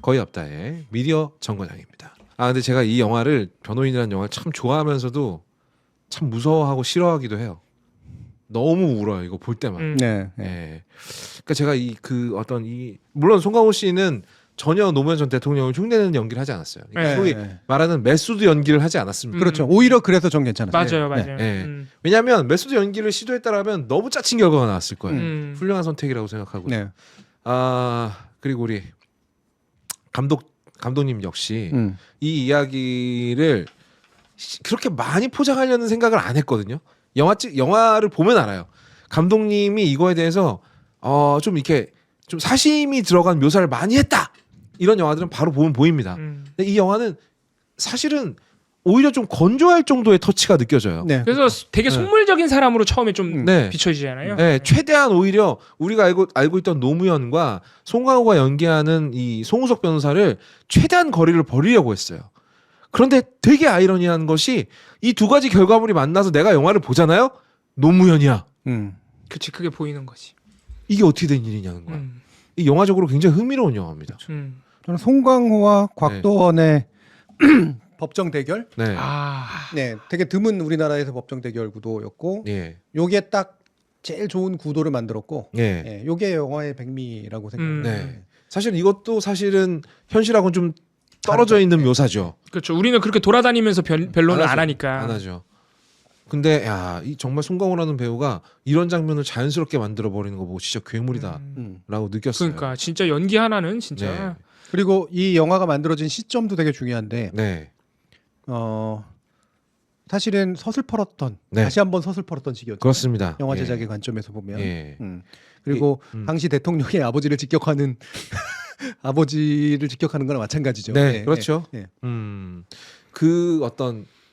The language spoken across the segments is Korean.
거의 없다의 미디어 정거장입니다. 근데 제가 이 영화를 변호인이라는 영화를 참 좋아하면서도 참 무서워하고 싫어하기도 해요. 너무 울어요 이거 볼 때마다. 네. 예. 그러니까 제가 물론 송강호 씨는 전혀 노무현 전 대통령을 흉내내는 연기를 하지 않았어요. 그러니까 소위 말하는 메소드 연기를 하지 않았습니다. 그렇죠. 오히려 그래서 전 괜찮았어요. 맞아요. 예. 왜냐하면 메소드 연기를 시도했다라면 너무 짜친 결과가 나왔을 거예요. 훌륭한 선택이라고 생각하고. 네. 그리고 우리 감독님 역시 음. 이 이야기를 그렇게 많이 포장하려는 생각을 안 했거든요. 영화를 보면 알아요. 감독님이 이거에 대해서 좀 이렇게 좀 사심이 들어간 묘사를 많이 했다. 이런 영화들은 바로 보면 보입니다. 근데 이 영화는 사실은 오히려 좀 건조할 정도의 터치가 느껴져요. 네. 그래서 되게 속물적인 사람으로 처음에 좀 비춰지잖아요. 네, 최대한 오히려 우리가 알고 있던 노무현과 송강호가 연기하는 이 송우석 변호사를 최대한 거리를 벌이려고 했어요. 그런데 되게 아이러니한 것이 이 두 가지 결과물이 만나서 내가 영화를 보잖아요. 노무현이야. 그치, 그게 보이는 거지. 이게 어떻게 된 일이냐는 거야. 이 영화적으로 굉장히 흥미로운 영화입니다. 저는 송강호와 곽도원의 법정 대결. 네. 네, 되게 드문 우리나라에서 법정 대결 구도였고, 예. 요게 딱 제일 좋은 구도를 만들었고, 예. 예, 요게 영화의 백미라고 생각합니다. 네. 사실 이것도 사실은 현실하고는 좀 떨어져 있는 묘사죠. 그렇죠. 우리는 그렇게 돌아다니면서 변론을 안 하니까. 안 하죠. 근데 이 정말 송강호라는 배우가 이런 장면을 자연스럽게 만들어 버리는 거 보고 진짜 괴물이다라고 느꼈어요. 그러니까 진짜 연기 하나는 진짜. 네. 그리고 이 영화가 만들어진 시점도 되게 중요한데, 네. 사실은 서슬퍼렀던, 다시 한번 서슬퍼렀던 시기였죠. 그렇습니다. 영화 제작의 관점에서 보면. 예. 그리고 당시 대통령의 아버지를 직격하는 아버지를 직격하는 거나 마찬가지죠. 네, 그렇죠. 네.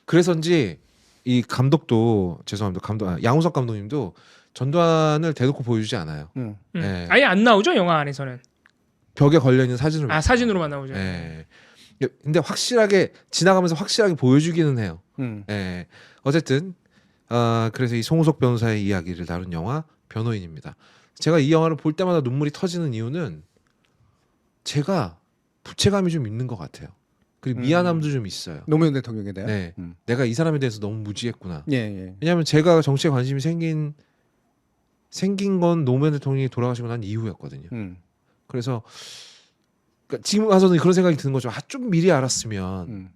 그래서인지 이 감독도 죄송합니다. 양우석 감독님도 전두환을 대놓고 보여주지 않아요. 네. 아예 안 나오죠 영화 안에서는. 벽에 걸려 있는 사진으로. 사진으로만 나오죠. 네. 근데 확실하게 지나가면서 확실하게 보여주기는 해요. 네. 어쨌든 그래서 이 송우석 변호사의 이야기를 다룬 영화 변호인입니다. 제가 이 영화를 볼 때마다 눈물이 터지는 이유는 제가 부채감이 좀 있는 것 같아요. 그리고 미안함도 좀 있어요. 노무현 대통령에 대한. 네, 내가 이 사람에 대해서 너무 무지했구나. 예. 왜냐하면 제가 정치에 관심이 생긴 건 노무현 대통령이 돌아가시고 난 이후였거든요. 그래서 그러니까 지금 와서는 그런 생각이 드는 거죠. 좀 미리 알았으면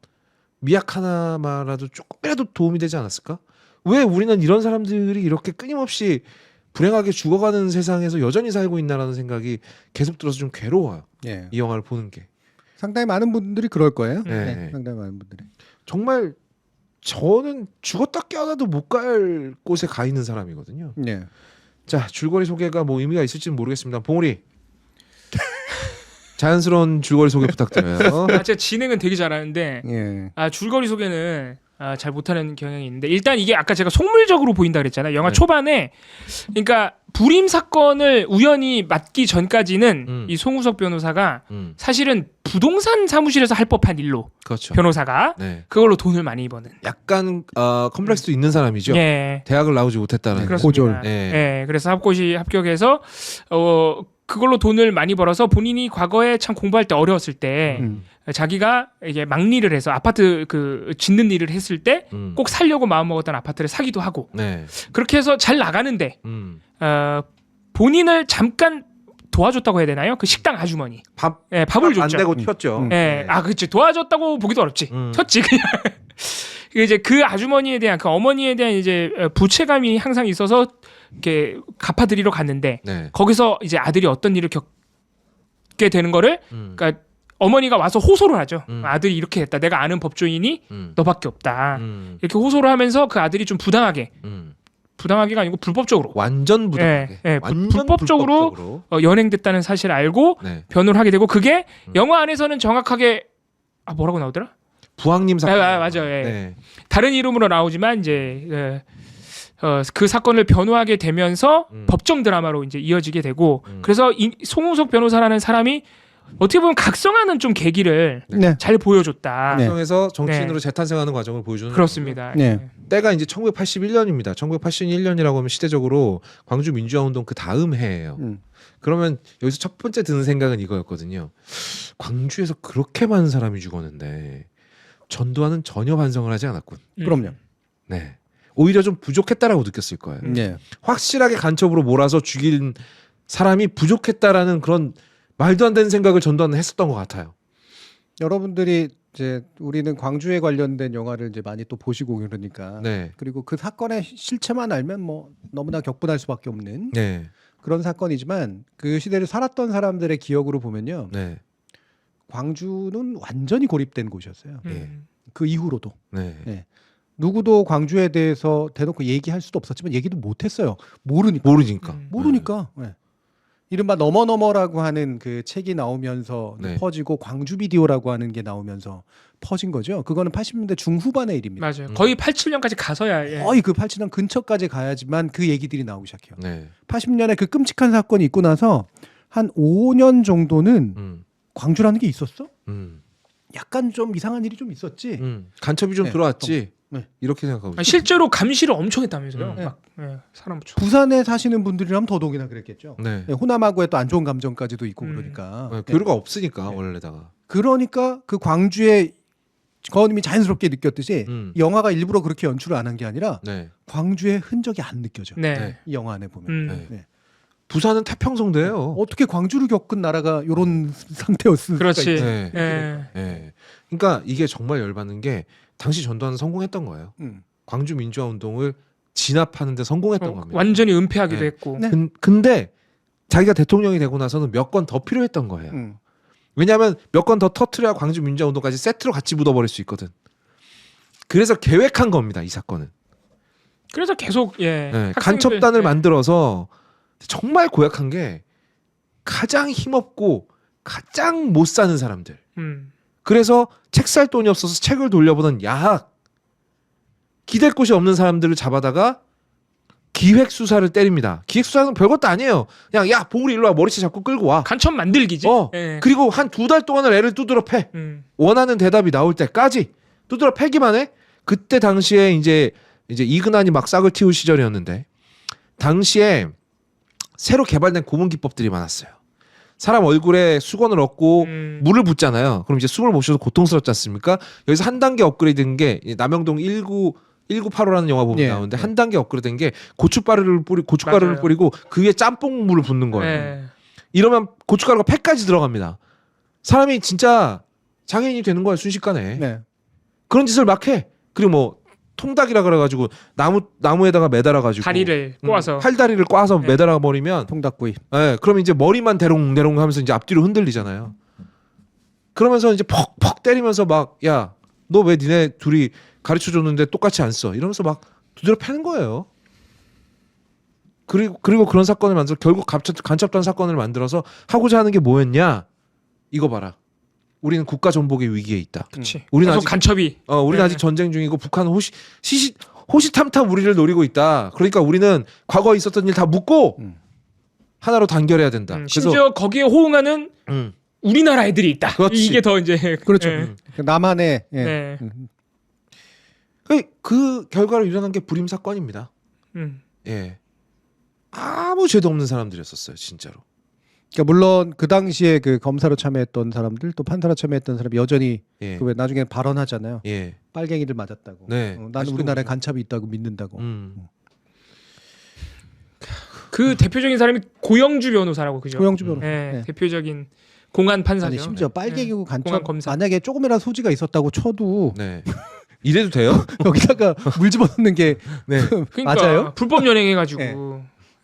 미약 하나만라도 조금이라도 도움이 되지 않았을까? 왜 우리는 이런 사람들이 이렇게 끊임없이 불행하게 죽어가는 세상에서 여전히 살고 있나라는 생각이 계속 들어서 좀 괴로워요. 예. 이 영화를 보는 게. 상당히 많은 분들이 그럴 거예요. 네. 상당히 많은 분들이. 정말 저는 죽었다 깨어나도 못 갈 곳에 가 있는 사람이거든요. 예. 자, 줄거리 소개가 뭐 의미가 있을지는 모르겠습니다. 봉우리 자연스러운 줄거리 소개 부탁드려요. 제가 진행은 되게 잘하는데 줄거리 소개는 잘 못하는 경향이 있는데, 일단 이게 아까 제가 속물적으로 보인다 그랬잖아요. 영화 초반에. 그러니까 불임 사건을 우연히 맡기 전까지는 이 송우석 변호사가 사실은 부동산 사무실에서 할 법한 일로, 그렇죠. 변호사가 그걸로 돈을 많이 버는 약간 컴플렉스도 있는 사람이죠. 예. 대학을 나오지 못했다는 고졸. 네. 그래서 합격해서 그걸로 돈을 많이 벌어서 본인이 과거에 참 공부할 때 어려웠을 때 자기가 이게 막리를 해서 아파트 짓는 일을 했을 때 꼭 살려고 마음먹었던 아파트를 사기도 하고, 그렇게 해서 잘 나가는데 본인을 잠깐 도와줬다고 해야 되나요? 그 식당 아주머니 밥을 줬죠. 안 내고 튀었죠. 그렇지. 도와줬다고 보기도 어렵지. 튀었지 그냥. 이제 그 아주머니에 대한, 그 어머니에 대한 이제 부채감이 항상 있어서 이렇게 갚아드리러 갔는데 거기서 이제 아들이 어떤 일을 겪게 되는 거를 그러니까 어머니가 와서 호소를 하죠. 아들이 이렇게 했다. 내가 아는 법조인이 너밖에 없다. 이렇게 호소를 하면서 그 아들이 좀 부당하게가 아니고 불법적으로, 완전 부당하게, 불법적으로 연행됐다는 사실을 알고 변호를 하게 되고, 그게 영화 안에서는 정확하게 뭐라고 나오더라? 부항님 사건. 맞아요. 다른 이름으로 나오지만 이제 그 사건을 변호하게 되면서 법정 드라마로 이제 이어지게 되고, 그래서 송우석 변호사라는 사람이 어떻게 보면 각성하는 좀 계기를 네. 잘 보여줬다. 네. 에서 정치인으로 네. 재탄생하는 과정을 보여주는 그렇습니다. 네. 때가 이제 1981년입니다. 1981년이라고 하면 시대적으로 광주 민주화 운동 그 다음 해예요. 그러면 여기서 첫 번째 드는 생각은 이거였거든요. 광주에서 그렇게 많은 사람이 죽었는데 전두환은 전혀 반성을 하지 않았군. 그럼요. 네. 오히려 좀 부족했다라고 느꼈을 거예요. 네. 확실하게 간첩으로 몰아서 죽인 사람이 부족했다라는 그런 말도 안 되는 생각을 전두환은 했었던 것 같아요. 여러분들이 이제 우리는 광주에 관련된 영화를 이제 많이 또 보시고 그러니까 네. 그리고 그 사건의 실체만 알면 뭐 너무나 격분할 수밖에 없는 네. 그런 사건이지만 그 시대를 살았던 사람들의 기억으로 보면요. 네. 광주는 완전히 고립된 곳이었어요. 그 이후로도. 네. 네. 누구도 광주에 대해서 대놓고 얘기할 수도 없었지만 얘기도 못했어요. 모르니까. 모르니까. 모르니까. 네. 이른바 너머너머라고 하는 그 책이 나오면서 네. 퍼지고 광주 비디오라고 하는 게 나오면서 퍼진 거죠. 그거는 80년대 중후반의 일입니다. 맞아요. 거의 87년까지 가서야. 예. 거의 그 80년 근처까지 가야지만 그 얘기들이 나오기 시작해요. 네. 80년에 그 끔찍한 사건이 있고 나서 한 5년 정도는 광주라는 게 있었어? 약간 좀 이상한 일이 좀 있었지. 간첩이 좀 네. 들어왔지. 네. 이렇게 생각하고 아니, 실제로 감시를 엄청 했다면서요. 네. 막 사람 붙여. 부산에 사시는 분들이라면 더더욱이나 그랬겠죠. 네. 네, 호남하고의 또 안 좋은 감정까지도 있고 그러니까. 네. 네. 교류가 없으니까 네. 원래다가. 그러니까 그 광주에 거님이 자연스럽게 느꼈듯이 이 영화가 일부러 그렇게 연출을 안 한 게 아니라 네. 광주의 흔적이 안 느껴져. 네. 네. 이 영화 안에 보면. 네. 네. 부산은 태평성도예요. 어떻게 광주를 겪은 나라가 이런 상태였을까? 그렇지. 네. 예. 네. 그러니까 이게 정말 열받는 게 당시 전두환은 성공했던 거예요. 음. 광주 민주화 운동을 진압하는데 성공했던 겁니다. 완전히 은폐하기도 네. 했고. 네. 근데 자기가 대통령이 되고 나서는 몇 건 더 필요했던 거예요. 왜냐하면 몇 건 더 터트려야 광주 민주화 운동까지 세트로 같이 묻어버릴 수 있거든. 그래서 계획한 겁니다. 이 사건은. 그래서 계속 네, 학생들, 간첩단을 예. 만들어서 정말 고약한 게 가장 힘없고 가장 못 사는 사람들. 그래서 책 살 돈이 없어서 책을 돌려보던 야학 기댈 곳이 없는 사람들을 잡아다가 기획 수사를 때립니다. 기획 수사는 별것도 아니에요. 그냥 야 보글이 일로 와 머리채 잡고 끌고 와. 간첩 만들기지. 예. 그리고 한 2달 동안을 애를 두드러 패. 원하는 대답이 나올 때까지 두드러 패기만 해. 그때 당시에 이제 이근한이 막 싹을 틔울 시절이었는데 당시에 새로 개발된 고문 기법들이 많았어요. 사람 얼굴에 수건을 얹고 물을 붓잖아요. 그럼 이제 숨을 못 쉬어서 고통스럽지 않습니까? 여기서 한 단계 업그레이드된 게 남영동 1985라는 영화 보면 예. 나오는데 한 단계 업그레이드된 게 고춧가루를 맞아요. 뿌리고 그 위에 짬뽕물을 붓는 거예요. 예. 이러면 고춧가루가 팩까지 들어갑니다. 사람이 진짜 장애인이 되는 거야 순식간에. 네. 그런 짓을 막 해. 그리고 뭐 통닭이라 그래가지고 나무에다가 매달아가지고 다리를 꼬아서. 팔다리를 꽈서 네. 매달아 버리면 통닭구이. 예, 그럼 이제 머리만 대롱대롱 하면서 이제 앞뒤로 흔들리잖아요. 그러면서 이제 퍽퍽 때리면서 막 야, 너 왜 니네 둘이 가르쳐 줬는데 똑같이 안 써? 이러면서 막 두드려 패는 거예요. 그리고 그런 사건을 만들어 결국 간첩단 사건을 만들어서 하고자 하는 게 뭐였냐? 이거 봐라. 우리는 국가 전복의 위기에 있다. 그렇지. 우리는 계속 아직- 간첩이. 우리는 네. 아직 전쟁 중이고 북한은 호시탐탐 우리를 노리고 있다. 그러니까 우리는 과거에 있었던 일 다 묻고 하나로 단결해야 된다. 심지어 거기에 호응하는 우리나라 애들이 있다. 그렇지. 이게 더 이제 그렇죠. 예. 나만의 예. 네. 그 결과로 일어난 게 불임 사건입니다. 예, 아무 죄도 없는 사람들이었었어요, 진짜로. 그러니까 물론 그 당시에 그 검사로 참여했던 사람들 또 판사로 참여했던 사람이 여전히 예, 그 왜 나중에 발언하잖아요. 예, 빨갱이들 맞았다고. 네. 나는 아직도 우리나라에 그러죠. 간첩이 있다고 믿는다고. 그 대표적인 사람이 고영주 변호사라고 그죠? 고영주 변호사. 예, 네. 대표적인 공안 판사죠. 아니 심지어 네. 빨갱이고 공안 간첩 검사. 만약에 조금이라도 소지가 있었다고 쳐도 네. 이래도 돼요? 여기다가 물 집어넣는 게 네. 그러니까 맞아요? 불법 연행해가지고. 네.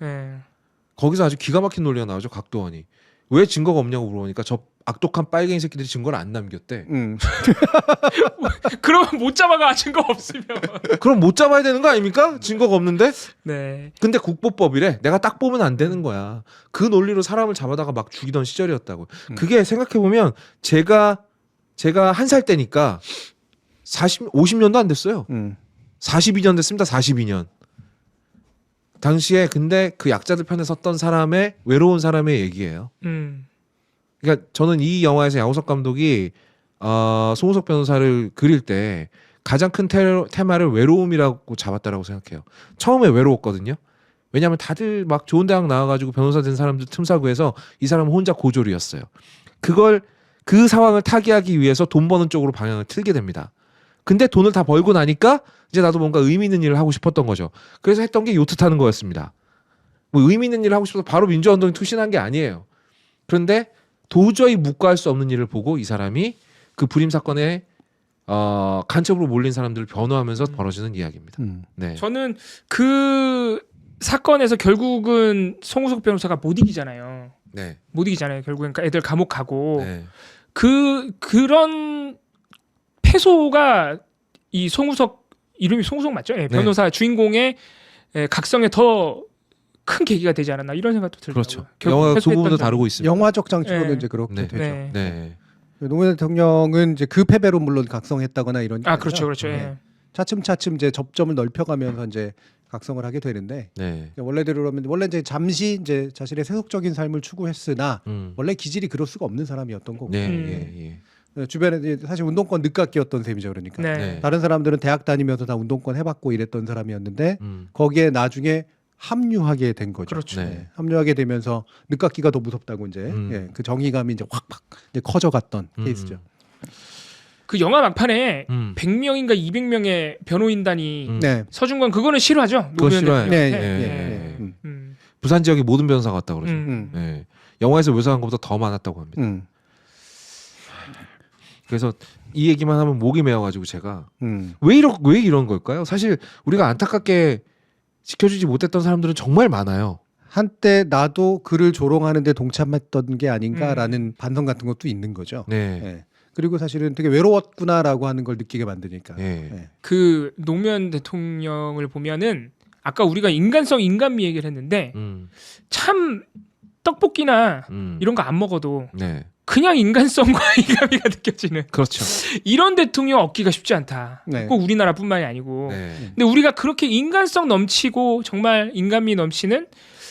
예. 거기서 아주 기가 막힌 논리가 나오죠, 각도원이. 왜 증거가 없냐고 물어보니까 저 악독한 빨갱이 새끼들이 증거를 안 남겼대. 그러면 못 잡아가 증거 없으면. 그럼 못 잡아야 되는 거 아닙니까? 증거가 없는데? 네. 근데 국보법이래. 내가 딱 보면 안 되는 거야. 그 논리로 사람을 잡아다가 막 죽이던 시절이었다고. 그게 생각해 보면 제가 한 살 때니까 50년도 안 됐어요. 42년 됐습니다. 42년. 당시에 근데 그 약자들 편에 섰던 사람의 외로운 사람의 얘기예요. 그러니까 저는 이 영화에서 양호석 감독이 송우석 변호사를 그릴 때 가장 큰 테마를 외로움이라고 잡았다라고 생각해요. 처음에 외로웠거든요. 왜냐하면 다들 막 좋은 대학 나와가지고 변호사 된 사람들 틈사 구해서 이 사람은 혼자 고졸이었어요. 그 상황을 타개하기 위해서 돈 버는 쪽으로 방향을 틀게 됩니다. 근데 돈을 다 벌고 나니까 이제 나도 뭔가 의미 있는 일을 하고 싶었던 거죠. 그래서 했던 게 요트 타는 거였습니다. 뭐 의미 있는 일을 하고 싶어서 바로 민주화운동에 투신한 게 아니에요. 그런데 도저히 묵과할 수 없는 일을 보고 이 사람이 그 불임 사건에 간첩으로 몰린 사람들을 변호하면서 벌어지는 이야기입니다. 네. 저는 그 사건에서 결국은 송우석 변호사가 못 이기잖아요. 네. 못 이기잖아요. 결국엔 애들 감옥 가고 네. 그런 패소가 이 송우석 이름이 송우석 맞죠? 예, 변호사 주인공의 각성에 더 큰 계기가 되지 않았나 이런 생각도 들더라고요. 그렇죠. 영화가 그 부분도 다루고 있습니다. 영화적 장치로는 네. 이제 그렇게 네. 되죠. 네. 네. 노무현 대통령은 이제 그 패배로 물론 각성했다거나 이런. 게 그렇죠, 아니라 그렇죠. 예. 차츰차츰 이제 접점을 넓혀가면서 이제 각성을 하게 되는데 네. 원래대로라면 원래 이제 잠시 이제 자신의 세속적인 삶을 추구했으나 원래 기질이 그럴 수가 없는 사람이었던 거고. 네. 음. 예. 주변에 이제 사실 운동권 늦깎이였던 셈이죠, 그러니까. 네. 네. 다른 사람들은 대학 다니면서 다 운동권 해봤고 이랬던 사람이었는데 음. 거기에 나중에 합류하게 된 거죠. 그렇죠. 네. 합류하게 되면서 늦깎이가 더 무섭다고 이제 그 정의감이 이제 확 이제 커져갔던 케이스죠. 그 영화 막판에 100명 100명인가 200명의 변호인단이 네. 서준 건 그거는 싫어하죠. 그거 노무현 싫어해요. 대통령. 네. 부산 지역의 모든 변호사가 왔다고 그러죠. 음. 네. 영화에서 묘사한 것보다 더 많았다고 합니다. 그래서 이 얘기만 하면 목이 메어가지고 제가 왜 이런 걸까요? 사실 우리가 안타깝게 지켜주지 못했던 사람들은 정말 많아요. 한때 나도 그를 조롱하는데 동참했던 게 아닌가라는 반성 같은 것도 있는 거죠. 네. 네. 그리고 사실은 되게 외로웠구나라고 하는 걸 느끼게 만드니까. 네. 네. 그 노무현 대통령을 보면은 아까 우리가 인간성 인간미 얘기를 했는데 참 떡볶이나 이런 거 안 먹어도 네. 그냥 인간성과 인간미가 느껴지는 그렇죠. 이런 대통령 얻기가 쉽지 않다. 네. 꼭 우리나라뿐만이 아니고. 네. 근데 우리가 그렇게 인간성 넘치고 정말 인간미 넘치는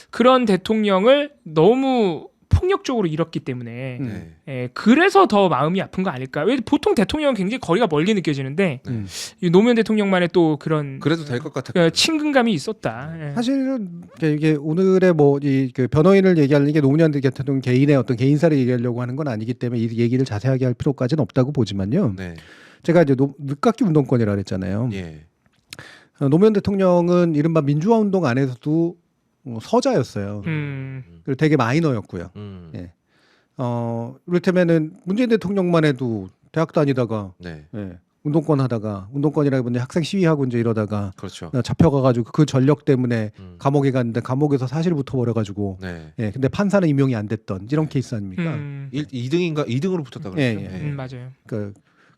그런 대통령을 너무 폭력적으로 잃었기 때문에 네. 그래서 더 마음이 아픈 거 아닐까? 왜 보통 대통령은 굉장히 거리가 멀게 느껴지는데 이 노무현 대통령만의 또 그런 그래도 될 것 같아요. 친근감이 있었다. 예. 사실은 이게 오늘의 뭐 이 그 변호인을 얘기하는 게 노무현 대통령 개인의 어떤 개인사를 얘기하려고 하는 건 아니기 때문에 이 얘기를 자세하게 할 필요까지는 없다고 보지만요. 네. 제가 이제 늦깎이 운동권이라 그랬잖아요. 예. 노무현 대통령은 이른바 민주화 운동 안에서도 서자였어요. 그리고 되게 마이너였고요. 예. 이를테면은 문재인 대통령만 해도 대학 다니다가 네. 운동권 하다가 운동권이라고 이제 학생 시위하고 이제 이러다가 그렇죠. 잡혀가가지고 그 전력 때문에 감옥에 갔는데 감옥에서 사실을 붙어버려가지고 네. 예, 근데 판사는 임용이 안 됐던 이런 케이스 아닙니까? 2등으로 붙었다 그랬죠. 예, 예. 맞아요.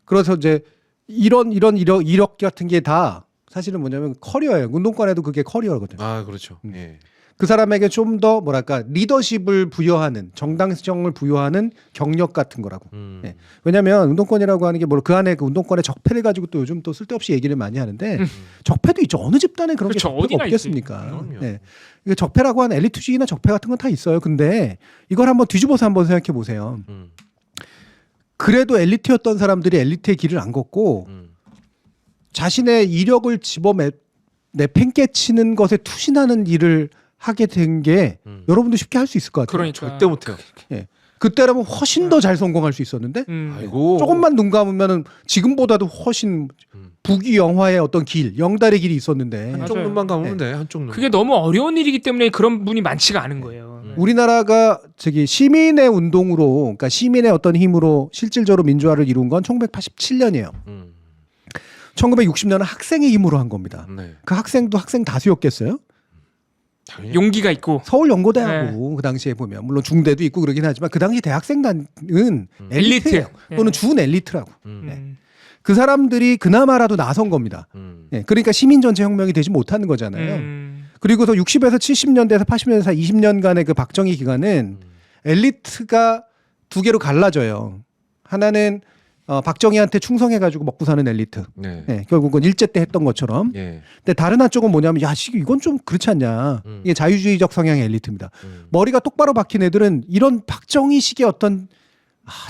그래서 이제 이런 이력 같은 게 다 사실은 뭐냐면 커리어예요. 운동권에도 그게 커리어거든요. 아, 그렇죠. 예. 그 사람에게 좀 더 뭐랄까 리더십을 부여하는 정당성을 부여하는 경력 같은 거라고. 예. 왜냐하면 운동권이라고 하는 게 뭐 그 안에 그 운동권의 적폐를 가지고 또 요즘 또 쓸데없이 얘기를 많이 하는데 적폐도 있죠. 어느 집단에 그런 그렇죠. 게 적폐가 어디나 없겠습니까? 그럼요. 예. 이게 적폐라고 하는 엘리트주의나 적폐 같은 건 다 있어요. 근데 이걸 한번 뒤집어서 한번 생각해 보세요. 그래도 엘리트였던 사람들이 엘리트의 길을 안 걷고 자신의 이력을 내팽개치는 것에 투신하는 일을 하게 된 게 여러분도 쉽게 할 수 있을 것 같아요. 그러니까 절대 못해요. 예. 그때라면 훨씬 더 잘 성공할 수 있었는데 아이고. 조금만 눈 감으면은 지금보다도 훨씬 부귀영화의 어떤 길, 영달의 길이 있었는데 맞아요. 한쪽 눈만 감으면 돼. 한쪽 눈. 그게 너무 어려운 일이기 때문에 그런 분이 많지가 않은 거예요. 우리나라가 시민의 운동으로, 그러니까 시민의 어떤 힘으로 실질적으로 민주화를 이룬 건 1987년이에요. 1960년은 학생의 힘으로 한 겁니다. 네. 그 학생도 학생 다수였겠어요? 당연히. 용기가 있고 서울연고대하고 그 당시에 보면 물론 중대도 있고 그러긴 하지만 그 당시 대학생단은 엘리트예요. 엘리트. 또는 준 엘리트라고. 음. 그 사람들이 그나마라도 나선 겁니다. 예, 그러니까 시민 전체 혁명이 되지 못하는 거잖아요. 그리고서 60에서 70년대에서 80년대 사이 20년간의 그 박정희 기간은 엘리트가 두 개로 갈라져요. 하나는 박정희한테 충성해가지고 먹고 사는 엘리트. 네. 예, 결국은 일제 때 했던 것처럼. 예. 근데 다른 한쪽은 뭐냐면 야, 이건 좀 그렇지 않냐. 이게 자유주의적 성향의 엘리트입니다. 머리가 똑바로 박힌 애들은 이런 박정희식의 어떤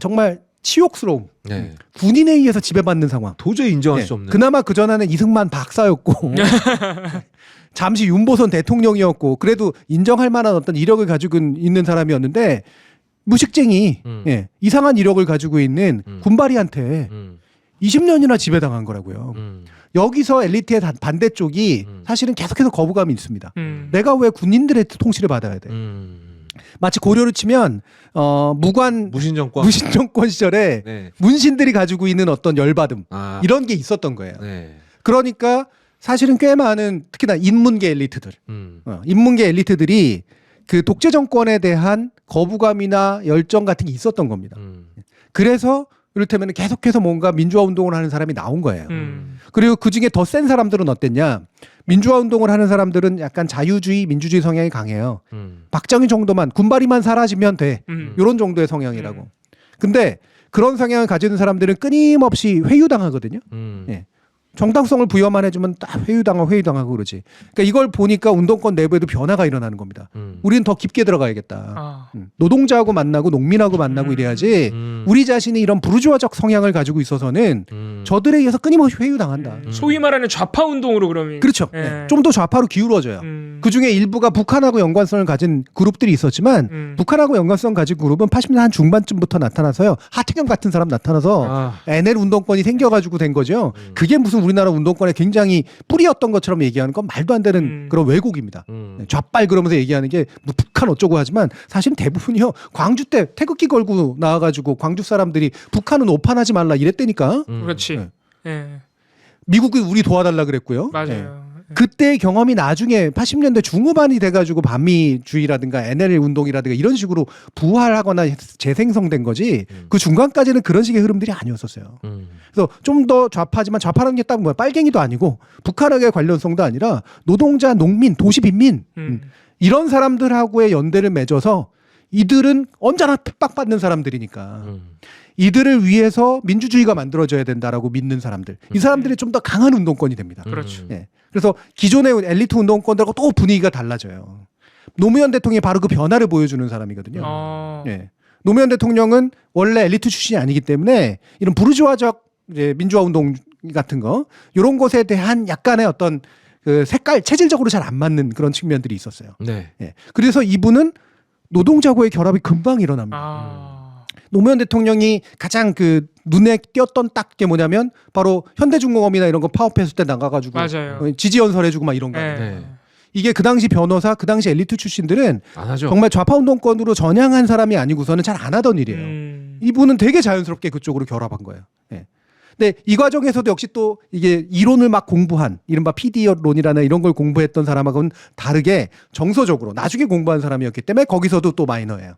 정말 치욕스러움. 네. 군인에 의해서 지배받는 상황. 도저히 인정할 수 없는. 그나마 그 전에는 이승만 박사였고 잠시 윤보선 대통령이었고 그래도 인정할 만한 어떤 이력을 가지고 있는 사람이었는데 무식쟁이 이상한 이력을 가지고 있는 군바리한테 20년이나 지배당한 거라고요. 여기서 엘리트의 반대쪽이 사실은 계속해서 거부감이 있습니다. 내가 왜 군인들의 통치를 받아야 돼? 마치 고려를 치면 무신정권 시절에 네. 문신들이 가지고 있는 어떤 열받음 이런 게 있었던 거예요. 네. 그러니까 사실은 꽤 많은 특히나 인문계 엘리트들, 인문계 엘리트들이 그 독재 정권에 대한 거부감이나 열정 같은 게 있었던 겁니다. 그래서 이를테면 계속해서 뭔가 민주화 운동을 하는 사람이 나온 거예요. 그리고 그 중에 더 센 사람들은 어땠냐? 민주화 운동을 하는 사람들은 약간 자유주의, 민주주의 성향이 강해요. 박정희 정도만 군바리만 사라지면 돼. 이런 정도의 성향이라고. 근데 그런 성향을 가지는 사람들은 끊임없이 회유당하거든요. 예. 정당성을 부여만 해주면 딱 회유당하고 그러지. 그러니까 이걸 보니까 운동권 내부에도 변화가 일어나는 겁니다. 우리는 더 깊게 들어가야겠다. 노동자하고 만나고 농민하고 만나고 이래야지 우리 자신이 이런 부르주아적 성향을 가지고 있어서는 저들에 의해서 끊임없이 회유당한다. 소위 말하는 좌파 운동으로 그러면 그렇죠. 네. 좀 더 좌파로 기울어져요. 그중에 일부가 북한하고 연관성을 가진 그룹들이 있었지만 북한하고 연관성 가진 그룹은 80년 한 중반쯤부터 나타나서요. 하태경 같은 사람 나타나서 NL 운동권이 생겨가지고 된 거죠. 그게 무슨 우리나라 운동권에 굉장히 뿌리였던 것처럼 얘기하는 건 말도 안 되는 그런 왜곡입니다. 좌빨 그러면서 얘기하는 게 뭐 북한 어쩌고 하지만 사실은 대부분이요. 광주 때 태극기 걸고 나와가지고 광주 사람들이 북한은 오판하지 말라 이랬다니까. 그렇지. 네. 예. 미국이 우리 도와달라 그랬고요. 맞아요. 네. 그때의 경험이 나중에 80년대 중후반이 돼가지고 반미주의라든가 NL 운동이라든가 이런 식으로 부활하거나 재생성된 거지 그 중간까지는 그런 식의 흐름들이 아니었었어요. 그래서 좀 더 좌파지만 좌파라는 게 딱 뭐야 빨갱이도 아니고 북한하고의 관련성도 아니라 노동자, 농민, 도시 빈민 이런 사람들하고의 연대를 맺어서 이들은 언제나 핍박받는 사람들이니까 이들을 위해서 민주주의가 만들어져야 된다라고 믿는 사람들 이 사람들이 좀 더 강한 운동권이 됩니다. 그렇죠. 예. 그래서 기존의 엘리트 운동권들하고 또 분위기가 달라져요. 노무현 대통령이 바로 그 변화를 보여주는 사람이거든요. 예. 노무현 대통령은 원래 엘리트 출신이 아니기 때문에 이런 부르주아적 이제 민주화 운동 같은 거 이런 것에 대한 약간의 어떤 그 색깔 체질적으로 잘 안 맞는 그런 측면들이 있었어요. 네. 예. 그래서 이분은 노동자고의 결합이 금방 일어납니다. 노무현 대통령이 가장 그 눈에 띄었던 딱 게 뭐냐면 바로 현대중공업이나 이런 거 파업했을 때 나가가지고 맞아요. 지지연설 해주고 막 이런 거. 네. 이게 그 당시 변호사, 그 당시 엘리트 출신들은 안 하죠. 정말 좌파 운동권으로 전향한 사람이 아니고서는 잘 안 하던 일이에요. 이분은 되게 자연스럽게 그쪽으로 결합한 거예요. 예. 근데 이 과정에서도 역시 또 이게 이론을 막 공부한 이른바 PD론이라는 이런 걸 공부했던 사람하고는 다르게 정서적으로 나중에 공부한 사람이었기 때문에 거기서도 또 마이너예요.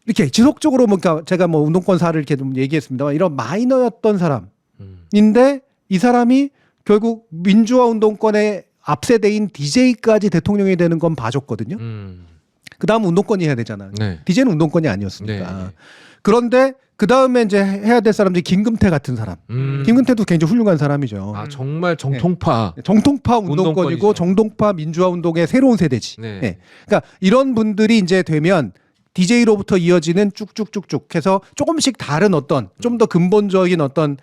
이렇게 지속적으로 뭔가 제가 뭐 운동권사를 이렇게 좀 얘기했습니다만 이런 마이너였던 사람인데 이 사람이 결국 민주화 운동권의 앞세대인 DJ까지 대통령이 되는 건 봐줬거든요. 그 다음 운동권이 해야 되잖아. 네. DJ는 운동권이 아니었으니까. 네. 그런데 그 다음에 이제 해야 될 사람들이 김금태 같은 사람. 김금태도 굉장히 훌륭한 사람이죠. 아 정말 정통파. 정통파 운동권이고 운동권이죠. 정통파 민주화 운동의 새로운 세대지. 네. 네. 그러니까 이런 분들이 이제 되면 DJ로부터 이어지는 쭉쭉쭉쭉 해서 조금씩 다른 어떤 좀 더 근본적인 어떤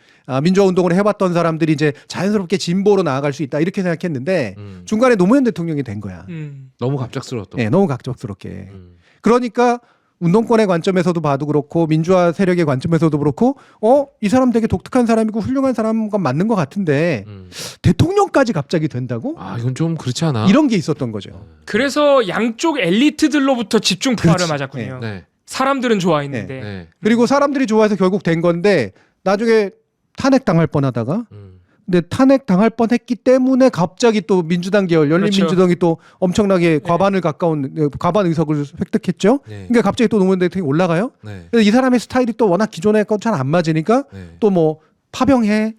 민주화 운동을 해봤던 사람들이 이제 자연스럽게 진보로 나아갈 수 있다 이렇게 생각했는데 중간에 노무현 대통령이 된 거야. 너무 갑작스러웠던. 네, 너무 갑작스럽게. 그러니까 운동권의 관점에서도 봐도 그렇고 민주화 세력의 관점에서도 그렇고 이 사람 되게 독특한 사람이고 훌륭한 사람과 맞는 것 같은데 대통령까지 갑자기 된다고? 아 이건 좀 그렇지 않아? 이런 게 있었던 거죠. 그래서 양쪽 엘리트들로부터 집중 투하를 그렇지. 맞았군요. 네. 사람들은 좋아했는데. 네. 그리고 사람들이 좋아해서 결국 된 건데 나중에 탄핵 당할 뻔하다가 근데 탄핵 당할 뻔했기 때문에 갑자기 또 민주당 계열 열린민주당이 또 엄청나게 과반 의석을 획득했죠. 네. 그러니까 갑자기 또 노무현 대통령이 올라가요. 네. 그래서 이 사람의 스타일이 또 워낙 기존에 건 잘 안 맞으니까 네. 또 뭐 파병해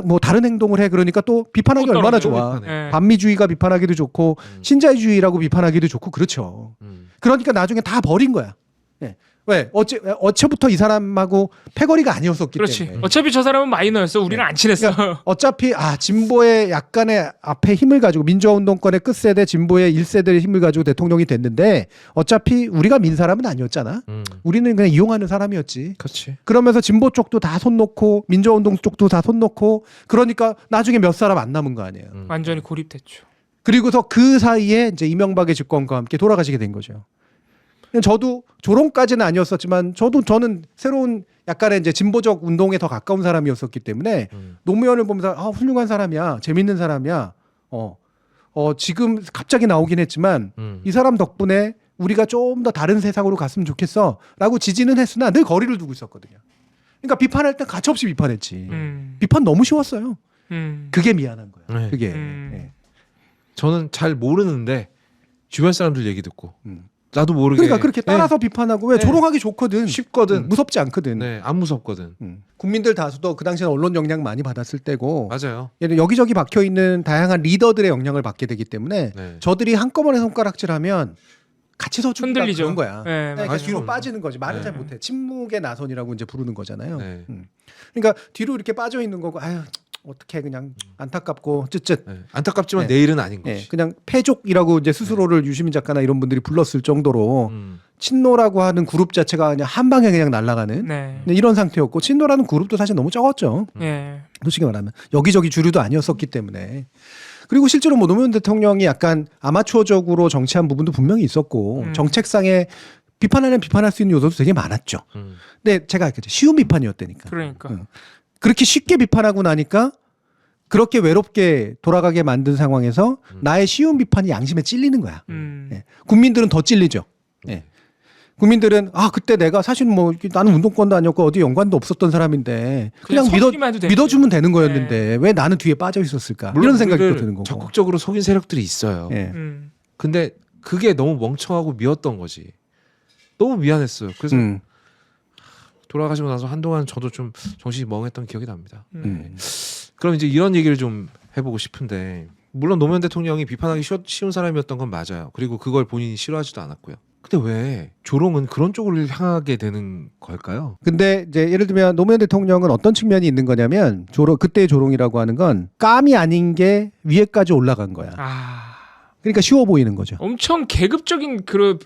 뭐 다른 행동을 해 그러니까 또 비판하기 또 얼마나 떨어져요. 좋아. 네. 반미주의가 비판하기도 좋고 신자유주의라고 비판하기도 좋고 그렇죠. 그러니까 나중에 다 버린 거야. 예. 왜 어째부터 이 사람하고 패거리가 아니었었기 그렇지. 때문에. 어차피 저 사람은 마이너였어. 우리는 안 친했어. 어차피 진보의 약간의 앞에 힘을 가지고 민주화 운동권의 끝세대 진보의 1세대의 힘을 가지고 대통령이 됐는데 어차피 우리가 민 사람은 아니었잖아. 우리는 그냥 이용하는 사람이었지. 그렇지. 그러면서 진보 쪽도 다 손 놓고 민주화 운동 쪽도 다 손 놓고 그러니까 나중에 몇 사람 안 남은 거 아니에요. 완전히 고립됐죠. 그리고서 그 사이에 이제 이명박의 집권과 함께 돌아가시게 된 거죠. 저도 조롱까지는 아니었었지만 저는 새로운 약간의 이제 진보적 운동에 더 가까운 사람이었었기 때문에 노무현을 보면서 훌륭한 사람이야, 재밌는 사람이야. 지금 갑자기 나오긴 했지만 이 사람 덕분에 우리가 좀 더 다른 세상으로 갔으면 좋겠어라고 지지는 했으나 늘 거리를 두고 있었거든요. 그러니까 비판할 때 가차없이 비판했지. 비판 너무 쉬웠어요. 그게 미안한 거야. 네. 그게. 저는 잘 모르는데 주변 사람들 얘기 듣고 나도 모르게 그러니까 그렇게 따라서 비판하고 왜 네. 조롱하기 좋거든. 쉽거든. 무섭지 않거든. 네, 안 무섭거든. 국민들 다수도 그 당시에는 언론 영향 많이 받았을 때고 맞아요. 여기저기 박혀 있는 다양한 리더들의 영향을 받게 되기 때문에 네. 저들이 한꺼번에 손가락질하면 같이 서주기가 흔들리죠. 그런 거야. 네, 그냥 맞아요. 뒤로 빠지는 거지. 말을 네. 잘 못해. 침묵의 나선이라고 이제 부르는 거잖아요. 네. 그러니까 뒤로 이렇게 빠져 있는 거고, 어떻게 그냥 안타깝고 쯧쯧. 네. 안타깝지만 네. 내일은 아닌 거지. 그냥 패족이라고 이제 스스로를 유시민 작가나 이런 분들이 불렀을 정도로 음. 친노라고 하는 그룹 자체가 그냥 한 방에 그냥 날아가는 네. 이런 상태였고 친노라는 그룹도 사실 너무 적었죠. 예. 솔직히 말하면 여기저기 주류도 아니었었기 때문에. 그리고 실제로 노무현 대통령이 약간 아마추어적으로 정치한 부분도 분명히 있었고 정책상에 비판할 수 있는 요소도 되게 많았죠. 근데 제가 알겠죠. 쉬운 비판이었다니까. 그러니까. 그렇게 쉽게 비판하고 나니까 그렇게 외롭게 돌아가게 만든 상황에서 나의 쉬운 비판이 양심에 찔리는 거야. 예. 국민들은 더 찔리죠. 예. 국민들은 그때 내가 사실 뭐 나는 운동권도 아니었고 어디 연관도 없었던 사람인데 그냥 서주기만 해도 되는데. 믿어주면 되는 거였는데 왜 나는 뒤에 빠져 있었을까? 물론 이런 생각이 또 우리를 드는 거고. 적극적으로 속인 세력들이 있어요. 예. 근데 그게 너무 멍청하고 미웠던 거지. 너무 미안했어요. 그래서 돌아가시고 나서 한동안 저도 좀 정신이 멍했던 기억이 납니다. 그럼 이제 이런 얘기를 좀 해보고 싶은데 물론 노무현 대통령이 비판하기 쉬운 사람이었던 건 맞아요. 그리고 그걸 본인이 싫어하지도 않았고요. 근데 왜 조롱은 그런 쪽으로 향하게 되는 걸까요? 근데 이제 예를 들면 노무현 대통령은 어떤 측면이 있는 거냐면 그때의 조롱이라고 하는 건 깜이 아닌 게 위에까지 올라간 거야. 그러니까 쉬워 보이는 거죠. 엄청 계급적인 그런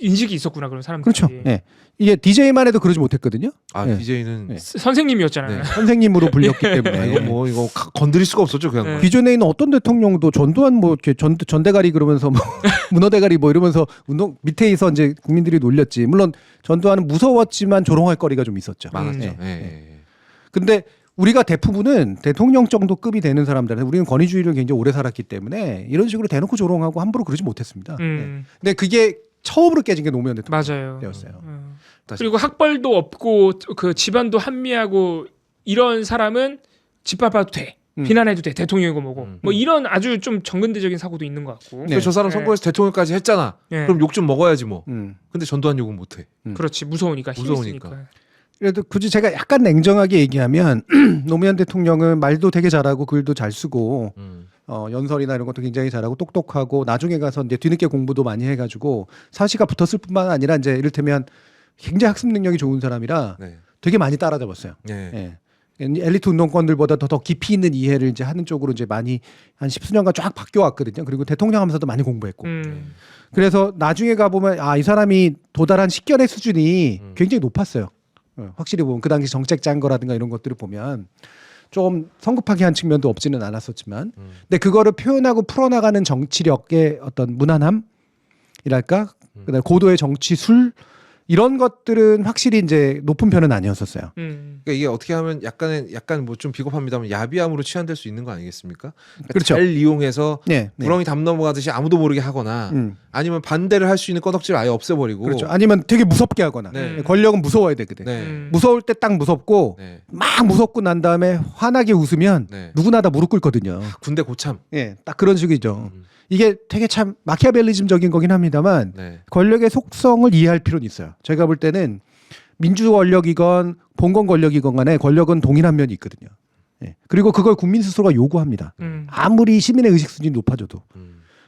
인식이 있었구나 그런 사람들이. 그렇죠. 예. 이게 DJ만 해도 그러지 못했거든요. 예. DJ는 선생님이었잖아요. 네. 선생님으로 불렸기 때문에. 이거 건드릴 수가 없었죠, 그 양반. 기존에 있는 어떤 대통령도 전두환 뭐 이렇게 전대가리 그러면서 뭐 문어대가리 뭐 이러면서 운동 밑에서 이제 국민들이 놀렸지. 물론 전두환은 무서웠지만 조롱할 거리가 좀 있었죠. 많았죠. 예. 근데 우리가 대부분은 대통령 정도 급이 되는 사람들한테 우리는 권위주의를 굉장히 오래 살았기 때문에 이런 식으로 대놓고 조롱하고 함부로 그러지 못했습니다. 근데 그게 처음으로 깨진 게 노무현 맞아요. 대통령이었어요. 그리고 학벌도 없고 그 집안도 한미하고 이런 사람은 짓밟아도 돼. 비난해도 돼. 대통령이고 뭐고. 뭐 이런 아주 좀 정근대적인 사고도 있는 것 같고. 저 사람 선거에서 대통령까지 했잖아. 그럼 욕 좀 먹어야지 뭐. 근데 전두환 욕은 못해. 그렇지. 무서우니까. 힘이 무서우니까. 있으니까. 그래도 굳이 제가 약간 냉정하게 얘기하면 노무현 대통령은 말도 되게 잘하고 글도 잘 쓰고 연설이나 이런 것도 굉장히 잘하고 똑똑하고 나중에 가서 이제 뒤늦게 공부도 많이 해가지고 사시가 붙었을 뿐만 아니라 이제 이를테면 굉장히 학습 능력이 좋은 사람이라 되게 많이 따라잡았어요. 예. 엘리트 운동권들보다 더 깊이 있는 이해를 이제 하는 쪽으로 이제 많이 한 10수년간 쫙 바뀌어 왔거든요. 그리고 대통령 하면서도 많이 공부했고. 그래서 나중에 가보면 이 사람이 도달한 식견의 수준이 굉장히 높았어요. 확실히 보면 그 당시 정책 짠 거라든가 이런 것들을 보면 좀 성급하게 한 측면도 없지는 않았었지만 근데 그거를 표현하고 풀어나가는 정치력의 어떤 무난함이랄까 그다음에 고도의 정치술 이런 것들은 확실히 이제 높은 편은 아니었었어요. 그러니까 이게 어떻게 하면 약간 뭐 좀 비겁합니다만 야비함으로 치환될 수 있는 거 아니겠습니까? 그러니까 그렇죠. 잘 이용해서 네. 구렁이 담 넘어가듯이 아무도 모르게 하거나 아니면 반대를 할 수 있는 꺼덕지를 아예 없애버리고 그렇죠. 아니면 되게 무섭게 하거나 네. 권력은 무서워야 되거든. 무서울 때 딱 무섭고 막 무섭고 난 다음에 환하게 웃으면 누구나 다 무릎 꿇거든요. 군대 고참. 딱 그런 식이죠. 이게 되게 참 마키아벨리즘적인 거긴 합니다만 권력의 속성을 이해할 필요는 있어요. 제가 볼 때는 민주 권력이건 봉건 권력이건 간에 권력은 동일한 면이 있거든요. 그리고 그걸 국민 스스로가 요구합니다. 아무리 시민의 의식 수준이 높아져도.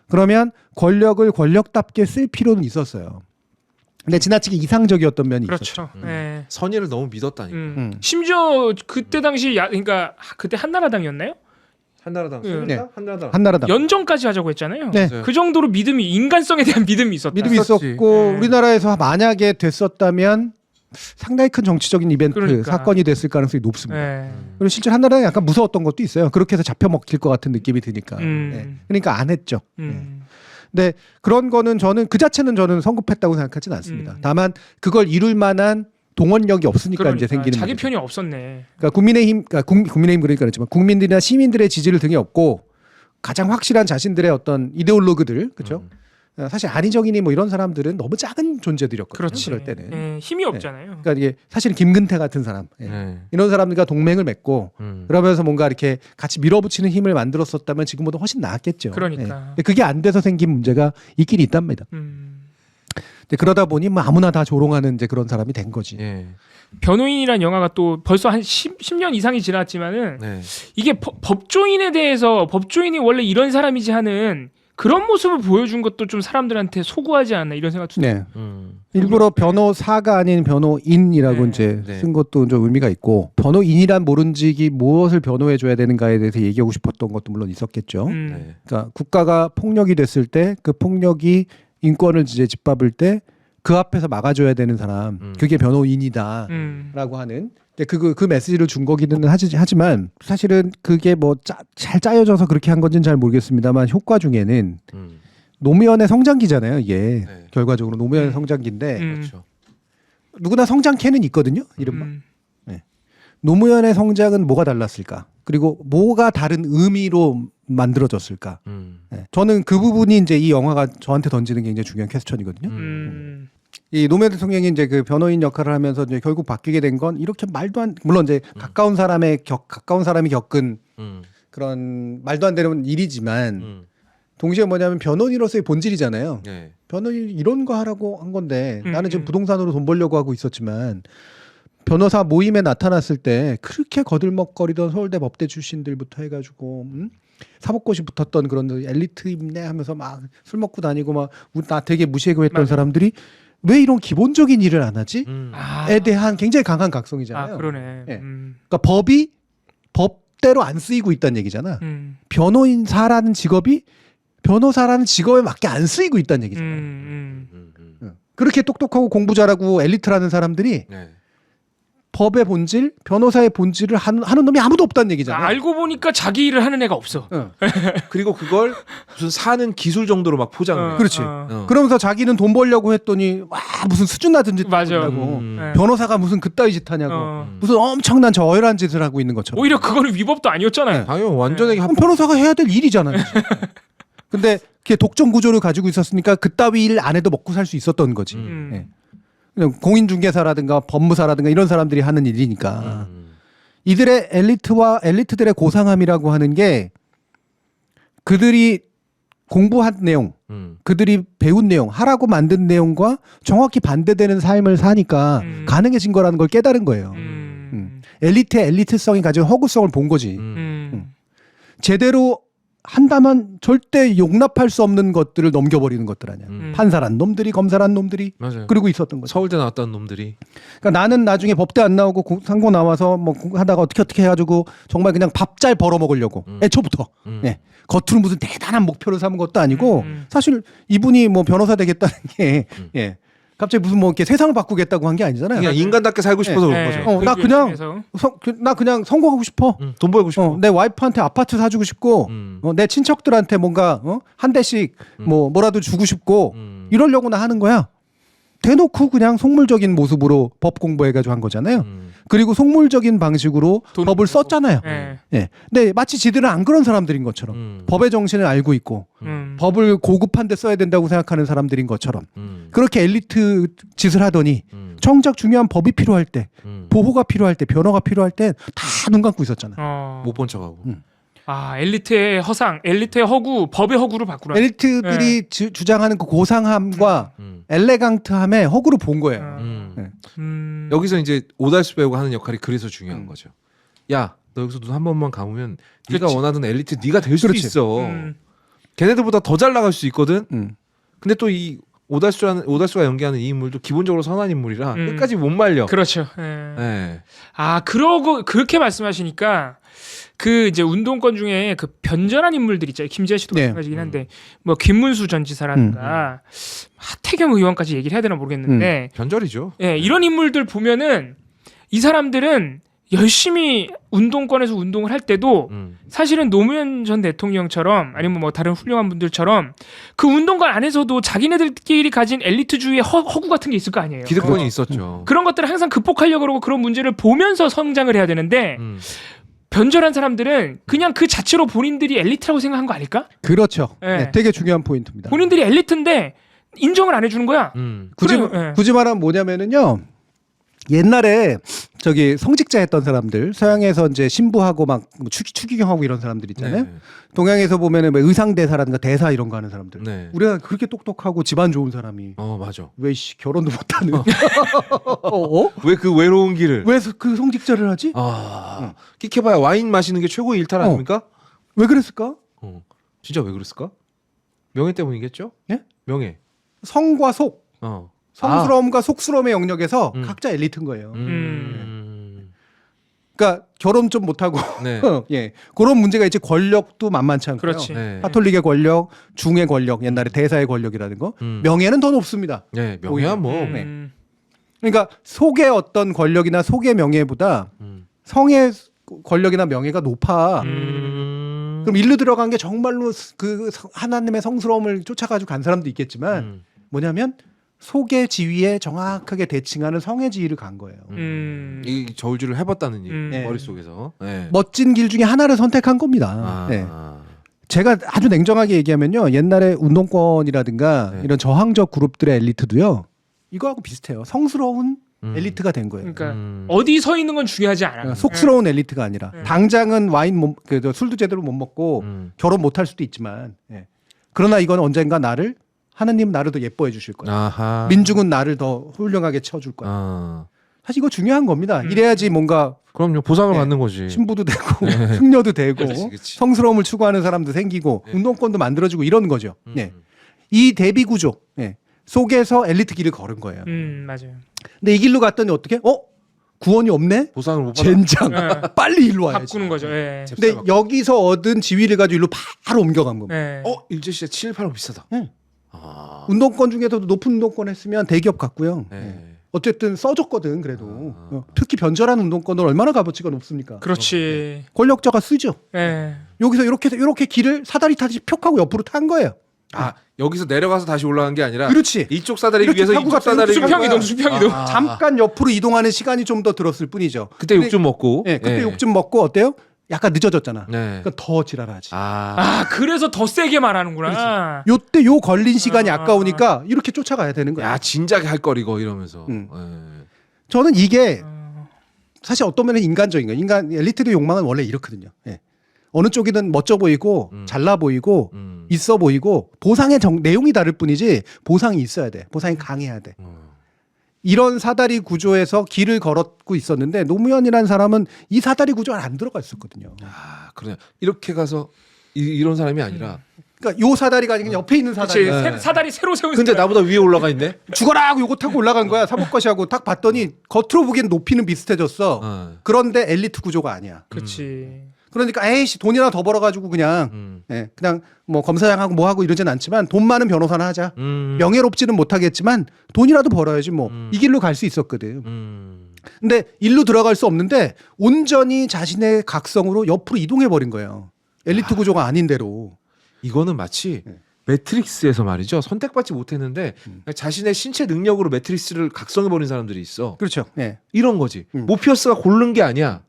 그러면 권력을 권력답게 쓸 필요는 있었어요. 근데 지나치게 이상적이었던 면이 그렇죠. 있었죠. 예. 선의를 너무 믿었다니까. 심지어 그때 당시 그러니까 그때 한나라당이었나요? 한나라당. 네. 한나라당. 한나라당. 연정까지 하자고 했잖아요. 네. 그 정도로 믿음이 인간성에 대한 믿음이 있었다. 믿음이 있었지. 있었고 네. 우리나라에서 만약에 됐었다면 상당히 큰 정치적인 이벤트 그러니까. 사건이 됐을 가능성이 높습니다. 예. 그리고 실제 한나라당이 약간 무서웠던 것도 있어요. 그렇게 해서 잡혀 먹힐 것 같은 느낌이 드니까. 음. 네. 그러니까 안 했죠. 네. 음. 근데 그런 거는 저는 그 자체는 저는 성급했다고 생각하지는 않습니다. 다만 그걸 이룰 만한 동원력이 없으니까 그러니까 이제 생기는 자기 문제죠. 편이 없었네. 그러니까 국민의힘, 국민의힘 그러니까 그렇지만 국민들이나 시민들의 지지를 등에 업고 가장 확실한 자신들의 어떤 이데올로그들, 그렇죠? 사실 안희정이니 뭐 이런 사람들은 너무 작은 존재들이었거든요. 그렇지. 그럴 때는. 예, 힘이 없잖아요. 그러니까 이게 사실은 김근태 같은 사람, 예. 네. 이런 사람들과 동맹을 맺고 그러면서 뭔가 이렇게 같이 밀어붙이는 힘을 만들었었다면 지금보다 훨씬 나았겠죠. 그러니까. 예. 근데 그게 안 돼서 생긴 문제가 있긴 있답니다. 근데 그러다 보니 뭐 아무나 다 조롱하는 이제 그런 사람이 된 거지. 예. 변호인이란 영화가 또 벌써 한 10년 이상이 지났지만은 네. 이게 법조인에 대해서 법조인이 원래 이런 사람이지 하는 그런 모습을 보여준 것도 좀 사람들한테 소구하지 않나 이런 생각도 네. 음. 일부러 변호사가 아닌 변호인이라고 네. 이제 네. 쓴 것도 좀 의미가 있고 변호인이란 모른직이 무엇을 변호해 줘야 되는가에 대해서 얘기하고 싶었던 것도 물론 있었겠죠. 네. 그러니까 국가가 폭력이 됐을 때 그 폭력이 인권을 이제 짓밟을 때 그 앞에서 막아줘야 되는 사람 그게 변호인이다라고 하는 그 메시지를 준 거기는 하지만 사실은 그게 뭐 잘 짜여져서 그렇게 한 건지는 잘 모르겠습니다만 효과 중에는 노무현의 성장기잖아요. 이게 네. 결과적으로 노무현의 성장기인데 그렇죠. 누구나 성장캐는 있거든요. 이른바. 노무현의 성장은 뭐가 달랐을까? 그리고 뭐가 다른 의미로 만들어졌을까? 네. 저는 그 부분이 이제 이 영화가 저한테 던지는 게 굉장히 중요한 퀘스천이거든요. 이 노무현 대통령이 이제 그 변호인 역할을 하면서 이제 결국 바뀌게 된 건 이렇게 말도 안 물론 이제 가까운 사람이 겪은 그런 말도 안 되는 일이지만 동시에 뭐냐면 변호인으로서의 본질이잖아요. 네. 변호인 이런 거 하라고 한 건데 나는 지금 부동산으로 돈 벌려고 하고 있었지만 변호사 모임에 나타났을 때 그렇게 거들먹거리던 서울대 법대 출신들부터 해가지고 사법고시 붙었던 그런 엘리트입네 하면서 막 술 먹고 다니고 막 나 되게 무시하고 했던 맞아. 사람들이 왜 이런 기본적인 일을 안 하지? 아, 에 대한 굉장히 강한 각성이잖아요. 그러네. 예. 그러니까 법이 법대로 안 쓰이고 있다는 얘기잖아. 음. 변호인사라는 직업이 변호사라는 직업에 맞게 안 쓰이고 있다는 얘기잖아요. 그렇게 똑똑하고 공부 잘하고 엘리트라는 사람들이 네. 법의 본질, 변호사의 본질을 하는 놈이 아무도 없다는 얘기잖아요. 알고 보니까 자기 일을 하는 애가 없어. 그리고 그걸 무슨 사는 기술 정도로 막 포장을. 그렇지. 그러면서 자기는 돈 벌려고 했더니 와 무슨 수준 낮은 짓 맞아. 한다고. 네. 변호사가 무슨 그따위 짓 하냐고. 무슨 엄청난 저열한 짓을 하고 있는 것처럼. 오히려 그거는 위법도 아니었잖아요. 당연히 완전하게 그럼 변호사가 해야 될 일이잖아요. 근데 그게 독점 구조를 가지고 있었으니까 그따위 일 안 해도 먹고 살 수 있었던 거지. 예. 그냥 공인중개사라든가 법무사라든가 이런 사람들이 하는 일이니까 이들의 엘리트들의 고상함이라고 하는 게 그들이 공부한 내용, 그들이 배운 내용, 하라고 만든 내용과 정확히 반대되는 삶을 사니까 가능해진 거라는 걸 깨달은 거예요. 엘리트의 엘리트성이 가진 허구성을 본 거지. 제대로 한다면 절대 용납할 수 없는 것들을 넘겨버리는 것들 아니야. 판사란 놈들이, 검사란 놈들이 맞아요. 그러고 있었던 거죠. 서울대 나왔다는 놈들이. 그러니까 나는 나중에 법대 안 나오고 상고 나와서 뭐 하다가 어떻게 해가지고 정말 그냥 밥 잘 벌어 먹으려고 애초부터 예. 겉으로 무슨 대단한 목표를 삼은 것도 아니고 사실 이분이 뭐 변호사 되겠다는 게 예. 갑자기 무슨 뭐 이렇게 세상을 바꾸겠다고 한 게 아니잖아요. 그냥 인간답게 살고 싶어서 그런 거죠. 나 그냥 성공하고 싶어. 돈 벌고 싶어. 내 와이프한테 아파트 사주고 싶고, 내 친척들한테 뭔가 한 대씩 뭐라도 주고 싶고 이러려고 나 하는 거야. 대놓고 그냥 속물적인 모습으로 법 공부해가지고 한 거잖아요. 그리고 속물적인 방식으로 법을 썼잖아요. 예. 근데 마치 지들은 안 그런 사람들인 것처럼 법의 정신을 알고 있고 법을 고급한데 써야 된다고 생각하는 사람들인 것처럼 그렇게 엘리트 짓을 하더니 정작 중요한 법이 필요할 때 보호가 필요할 때 변호가 필요할 때 다 눈 감고 있었잖아. 못 본 척하고. 아 엘리트의 허상, 엘리트의 허구, 법의 허구를 바꾸라. 엘리트들이 주장하는 그 고상함과 엘레강트함에 허구를 본 거예요. 여기서 이제 오달수 배우가 하는 역할이 그래서 중요한 거죠. 야, 너 여기서 눈 한 번만 감으면 네가 그렇지. 원하던 엘리트 네가 될 수도 그렇지. 있어. 걔네들보다 더 잘 나갈 수 있거든. 근데 또 이 오달수가 연기하는 이 인물도 기본적으로 선한 인물이라 끝까지 못 말려. 그렇죠. 예. 네. 아, 그러고 그렇게 말씀하시니까 그 이제 운동권 중에 그 변절한 인물들 있잖아요. 김재현 씨도 네. 마찬가지긴 한데 뭐 김문수 전 지사라든가 하태경 의원까지 얘기를 해야 되나 모르겠는데 변절이죠. 예, 이런 인물들 보면은 이 사람들은 열심히 운동권에서 운동을 할 때도 사실은 노무현 전 대통령처럼 아니면 뭐 다른 훌륭한 분들처럼 그 운동권 안에서도 자기네들끼리 가진 엘리트주의의 허구 같은 게 있을 거 아니에요. 기득권이 있었죠. 그런 것들을 항상 극복하려고 그러고 그런 문제를 보면서 성장을 해야 되는데 변절한 사람들은 그냥 그 자체로 본인들이 엘리트라고 생각한 거 아닐까? 그렇죠. 네. 네, 되게 중요한 포인트입니다. 본인들이 엘리트인데 인정을 안 해주는 거야. 굳이 말하면 뭐냐면은요. 옛날에 저기 성직자 했던 사람들 서양에서 이제 신부하고 막 추기경하고 이런 사람들 있잖아요. 네. 동양에서 보면은 뭐 의상대사라든가 대사 이런 거 하는 사람들. 네. 우리가 그렇게 똑똑하고 집안 좋은 사람이 맞아. 왜 결혼도 못하는? 왜 그 외로운 길을? 왜 그 성직자를 하지? 끼켜봐야 와인 마시는 게 최고의 일탈 아닙니까? 왜 그랬을까? 진짜 왜 그랬을까? 명예 때문이겠죠? 예? 명예. 성과 속, 어. 성스러움과 속스러움의 영역에서 각자 엘리트인 거예요. 그러니까 결혼 좀 못하고 네. 예 그런 문제가 있지. 권력도 만만치 않고요. 그렇지. 네. 카톨릭의 권력, 중의 권력, 옛날에 대사의 권력이라는 거, 명예는 더 높습니다. 네, 명예야 뭐. 그러니까 속의 어떤 권력이나 속의 명예보다 성의 권력이나 명예가 높아. 그럼 일로 들어간 게 정말로 그 하나님의 성스러움을 쫓아가지고 간 사람도 있겠지만 뭐냐면 속의 지위에 정확하게 대칭하는 성의 지위를 간 거예요. 이 저울질을 해봤다는 얘기 네. 머릿속에서. 네. 멋진 길 중에 하나를 선택한 겁니다. 네. 제가 아주 냉정하게 얘기하면요. 옛날에 운동권이라든가 네. 이런 저항적 그룹들의 엘리트도요. 이거하고 비슷해요. 성스러운 엘리트가 된 거예요. 그러니까 어디 서 있는 건 중요하지 않아. 속스러운 엘리트가 아니라 당장은 와인 술도 제대로 못 먹고 결혼 못 할 수도 있지만 그러나 이건 언젠가 하나님 나를 더 예뻐해 주실 거야. 아하. 민중은 나를 더 훌륭하게 쳐줄 거야. 사실 이거 중요한 겁니다. 이래야지 뭔가 그럼요. 보상을 네. 받는 거지. 신부도 되고 승려도 되고 그치. 성스러움을 추구하는 사람도 생기고 운동권도 만들어지고 이런 거죠. 네. 이 대비 구조 속에서 엘리트 길을 걸은 거예요. 맞아요. 근데 이 길로 갔더니 어떻게? 구원이 없네? 보상을 못 받아. 젠장. 빨리 일로 와야지. 바꾸는 거죠. 예. 근데 여기서 얻은 지위를 가지고 일로 바로 옮겨간 겁니다. 예. 일제시대 718은 비싸다. 응. 운동권 중에서도 높은 운동권 했으면 대기업 갔고요. 네. 어쨌든 써줬거든 그래도. 특히 변절한 운동권은 얼마나 값어치가 높습니까? 그렇지. 권력자가 쓰죠. 예. 여기서 이렇게 길을 사다리 타듯이 표 하고 옆으로 탄 거예요. 여기서 내려가서 다시 올라간 게 아니라 그렇지. 이쪽 사다리 이렇게 위에서 타고 이쪽 갔다 사다리 수평이동 수평이동. 잠깐 옆으로 이동하는 시간이 좀 더 들었을 뿐이죠. 그때 욕 좀 먹고. 그때 욕 좀 먹고 어때요? 약간 늦어졌잖아. 네. 그러니까 더 지랄하지. 그래서 더 세게 말하는구나. 요때 요 걸린 시간이 아까우니까 이렇게 쫓아가야 되는 거야. 야 진작에 할 거리고 이러면서. 저는 이게 사실 어떤 면에 인간적인 거예요. 엘리트의 욕망은 원래 이렇거든요. 어느 쪽이든 멋져 보이고 잘나 보이고 있어 보이고 보상의 내용이 다를 뿐이지 보상이 있어야 돼. 보상이 강해야 돼. 이런 사다리 구조에서 길을 걸었고 있었는데 노무현이라는 사람은 이 사다리 구조에 안 들어가 있었거든요. 그래. 이렇게 가서 이런 사람이 아니라. 그러니까 요 사다리가 아니라 옆에 있는 사다리. 그치. 사다리 새로 세운 근데 사람. 나보다 위에 올라가 있네. 죽어라 하고 요거 타고 올라간 거야. 사법고시하고 딱 봤더니 겉으로 보기엔 높이는 비슷해졌어. 그런데 엘리트 구조가 아니야. 그렇지. 그러니까 에이씨 돈이나 더 벌어가지고 그냥 그냥 뭐 검사장하고 뭐하고 이러진 않지만 돈 많은 변호사나 하자. 명예롭지는 못하겠지만 돈이라도 벌어야지 뭐. 이 길로 갈 수 있었거든. 근데 일로 들어갈 수 없는데 온전히 자신의 각성으로 옆으로 이동해버린 거예요. 엘리트 구조가 아닌 대로. 이거는 마치 매트릭스에서 말이죠. 선택받지 못했는데 자신의 신체 능력으로 매트릭스를 각성해버린 사람들이 있어. 그렇죠. 이런 거지. 모피어스가 고른 게 아니야.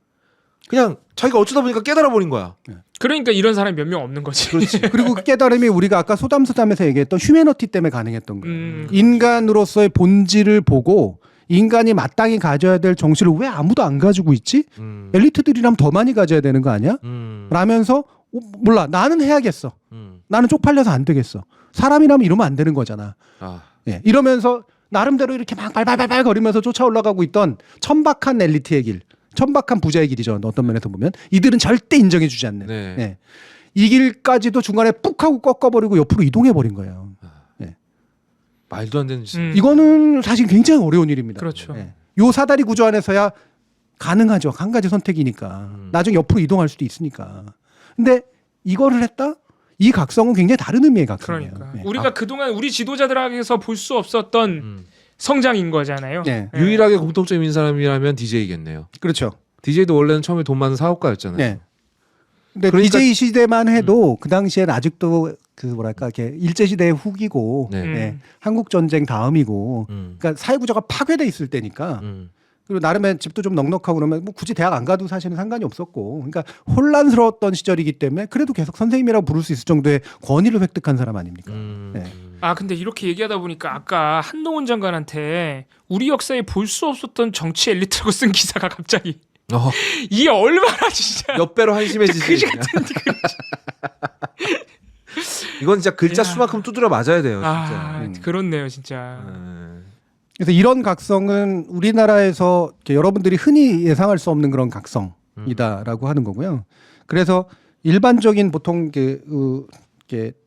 그냥 자기가 어쩌다 보니까 깨달아버린 거야. 그러니까 이런 사람이 몇 명 없는 거지. 그렇지. 그리고 그 깨달음이 우리가 아까 소담소담에서 얘기했던 휴메너티 때문에 가능했던 거예요. 인간으로서의 본질을 보고 인간이 마땅히 가져야 될 정신을 왜 아무도 안 가지고 있지? 엘리트들이라면 더 많이 가져야 되는 거 아니야? 라면서 몰라. 나는 해야겠어. 나는 쪽팔려서 안 되겠어. 사람이라면 이러면 안 되는 거잖아. 이러면서 나름대로 이렇게 막 발발발발 거리면서 쫓아 올라가고 있던 천박한 엘리트의 길. 천박한 부자의 길이죠. 어떤 면에서 보면 이들은 절대 인정해주지 않는. 이 길까지도 중간에 푹 하고 꺾어버리고 옆으로 이동해버린 거예요. 말도 안 되는 짓. 이거는 사실 굉장히 어려운 일입니다. 그렇죠. 예. 요 사다리 구조 안에서야 가능하죠. 한 가지 선택이니까. 나중에 옆으로 이동할 수도 있으니까. 근데 이거를 했다? 이 각성은 굉장히 다른 의미의 각성이에요. 그러니까 예. 우리가 그동안 우리 지도자들에게서 볼 수 없었던 성장인 거잖아요. 예. 예. 유일하게 공통점이 있는 사람이라면 DJ겠네요. 그렇죠. DJ도 원래는 처음에 돈 많은 사업가였잖아요. 네. 근데 그러니까- DJ 시대만 해도 그 당시엔 아직도 그 뭐랄까 이렇게 일제 시대의 후기고 네. 예. 한국 전쟁 다음이고 음. 그러니까 사회 구조가 파괴돼 있을 때니까 음. 그리고 나름의 집도 좀 넉넉하고 그러면 뭐 굳이 대학 안 가도 사실은 상관이 없었고 그러니까 혼란스러웠던 시절이기 때문에 그래도 계속 선생님이라고 부를 수 있을 정도의 권위를 획득한 사람 아닙니까? 네. 아 근데 이렇게 얘기하다 보니까 아까 한동훈 장관한테 우리 역사에 볼 수 없었던 정치 엘리트라고 쓴 기사가 갑자기 이게 얼마나 진짜 몇 배로 한심해지지. 그지 같은 이건 진짜 글자 야. 수만큼 두드려 맞아야 돼요. 진짜. 아 그렇네요 진짜. 그래서 이런 각성은 우리나라에서 이렇게 여러분들이 흔히 예상할 수 없는 그런 각성이다라고 하는 거고요. 그래서 일반적인 보통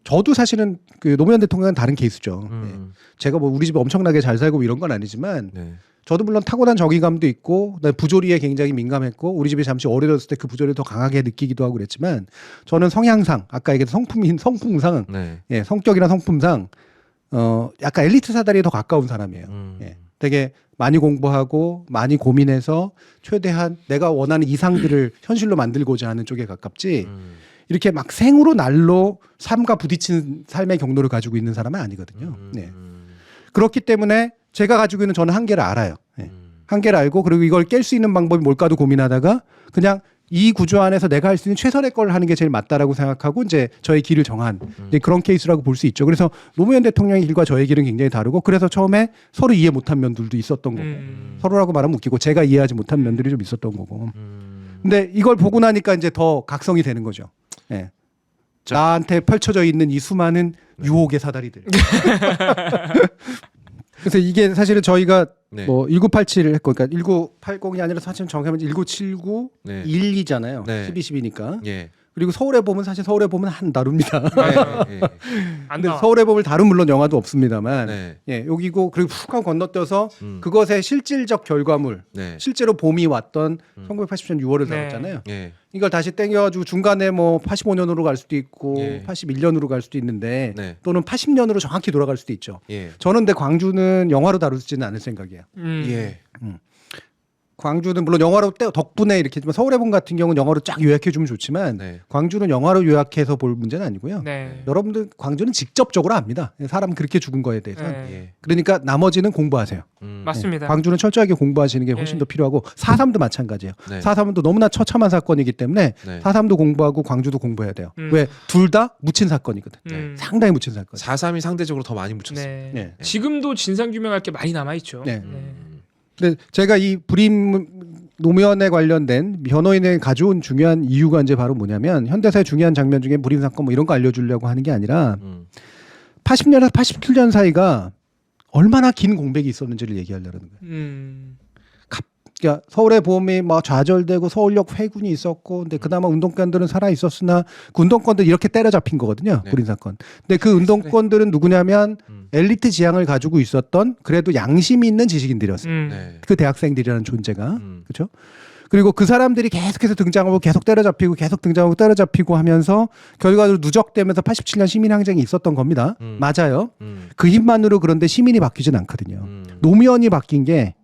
저도 사실은 그 노무현 대통령은 다른 케이스죠. 네. 제가 뭐 우리 집에 엄청나게 잘 살고 이런 건 아니지만 네. 저도 물론 타고난 정의감도 있고 부조리에 굉장히 민감했고 우리 집에 잠시 어려졌을 때 그 부조리를 더 강하게 느끼기도 하고 그랬지만 저는 성향상 아까 얘기했던 성품상 네. 예, 성격이나 성품상 약간 엘리트 사다리에 더 가까운 사람이에요. 예, 되게 많이 공부하고 많이 고민해서 최대한 내가 원하는 이상들을 현실로 만들고자 하는 쪽에 가깝지 이렇게 막 생으로 날로 삶과 부딪히는 삶의 경로를 가지고 있는 사람은 아니거든요. 네. 그렇기 때문에 제가 가지고 있는 저는 한계를 알아요. 예. 한계를 알고 그리고 이걸 깰 수 있는 방법이 뭘까도 고민하다가 그냥 이 구조 안에서 내가 할 수 있는 최선의 걸 하는 게 제일 맞다라고 생각하고 이제 저의 길을 정한 이제 그런 케이스라고 볼 수 있죠. 그래서 노무현 대통령의 길과 저의 길은 굉장히 다르고 그래서 처음에 서로 이해 못한 면들도 있었던 거고 서로라고 말하면 웃기고 제가 이해하지 못한 면들이 좀 있었던 거고. 근데 이걸 보고 나니까 이제 더 각성이 되는 거죠. 예. 나한테 펼쳐져 있는 이 수많은 유혹의 사다리들. 그래서 이게 사실은 저희가 네. 뭐 1987을 했고, 그러니까 1980이 아니라 사실 정하면 1979, 네. 12잖아요. 네. 12.12니까. 예. 그리고 서울의 봄은 사실 서울의 봄은 한 다릅니다. 예. 안 근데 나와. 서울의 봄을 다룬 물론 영화도 없습니다만, 네. 예, 여기고 그리고 훅 하고 건너뛰어서 그것의 실질적 결과물, 네. 실제로 봄이 왔던 1980년 6월을 네. 다뤘잖아요. 예. 이걸 다시 땡겨가지고 중간에 뭐 85년으로 갈 수도 있고 예. 81년으로 갈 수도 있는데 네. 또는 80년으로 정확히 돌아갈 수도 있죠. 예. 저는 근데 광주는 영화로 다루지는 않을 생각이에요. 예. 광주는 물론 영화로 덕분에 이렇게 했지만 서울의 봄 같은 경우는 영화로 쫙 요약해주면 좋지만 네. 광주는 영화로 요약해서 볼 문제는 아니고요. 네. 여러분들 광주는 직접적으로 압니다. 사람 그렇게 죽은 거에 대해서. 네. 예. 그러니까 나머지는 공부하세요. 맞습니다. 광주는 철저하게 공부하시는 게 훨씬 네. 더 필요하고 4.3도 마찬가지예요. 네. 4.3은 또 너무나 처참한 사건이기 때문에 네. 4.3도 공부하고 광주도 공부해야 돼요. 왜? 둘 다 묻힌 사건이거든. 상당히 묻힌 사건. 4.3이 상대적으로 더 많이 묻혔어요. 네. 네. 지금도 진상 규명할 게 많이 남아 있죠. 네. 근데 제가 이 불임 노무현에 관련된 변호인을 가져온 중요한 이유가 이제 바로 뭐냐면 현대사의 중요한 장면 중에 불임 사건 뭐 이런 거 알려주려고 하는 게 아니라 80년에서 87년 사이가 얼마나 긴 공백이 있었는지를 얘기하려는 거예요. 그러니까 서울의 봄이 막 좌절되고 서울역 회군이 있었고, 근데 그나마 운동권들은 살아 있었으나 그 운동권들 이렇게 때려잡힌 거거든요. 네. 불임 사건. 근데 그 운동권들은 누구냐면 엘리트 지향을 가지고 있었던 그래도 양심이 있는 지식인들이었어요. 네. 그 대학생들이라는 존재가 그렇죠. 그리고 그 사람들이 계속해서 등장하고 계속 때려잡히고 계속 등장하고 때려잡히고 하면서 결과적으로 누적되면서 87년 시민항쟁이 있었던 겁니다. 맞아요. 그 힘만으로 그런데 시민이 바뀌진 않거든요. 노무현이 바뀐 게